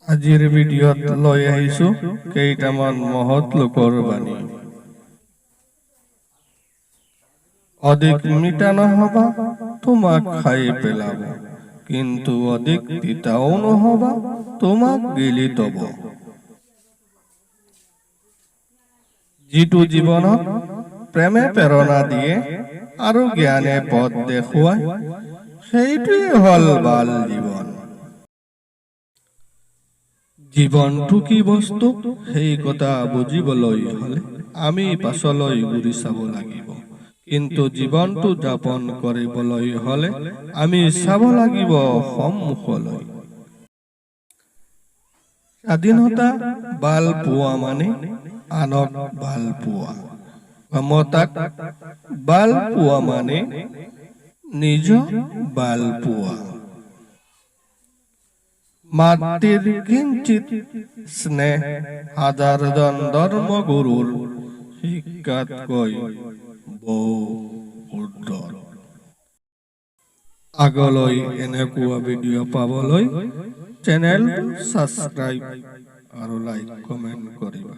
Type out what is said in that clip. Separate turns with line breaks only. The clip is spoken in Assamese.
আজিৰ ভিডিঅ'ত লৈ আহিছো কেইটামান মহৎ লোকৰ বাণী। অধিক মিঠা নহবা তোমাক খাই পেলাব, কিন্তু অধিক তিতাও নহবা তোমাক গিলি তব। যিটো জীৱনত প্ৰেমে প্ৰেৰণা দিয়ে আৰু জ্ঞানে পথ দেখুৱায়, সেইটোৱে হ'ল ভাল জীৱন। জীৱনটো কি বস্তু সেই কথা বুজিবলৈ হলে আমি পাছলৈ ঘূৰি চাব লাগিব, কিন্তু জীৱনটো যাপন কৰিবলৈ হলে আমি চাব লাগিব সন্মুখলৈ। স্বাধীনতা ভাল পোৱা মানে আনক ভাল পোৱা, ক্ষমতাক ভাল পোৱা মানে নিজক ভাল পোৱা। মাতৃৰ কিঞ্চিত স্নেহ হাজাৰজন ধৰ্মগুৰুৰ শিক্ষাতকৈ বহু উৰ্ধত। আগলৈ এনেকুৱা ভিডিঅ' পাবলৈ চেনেল সাবস্ক্ৰাইব আৰু লাইক কমেন্ট কৰিবা।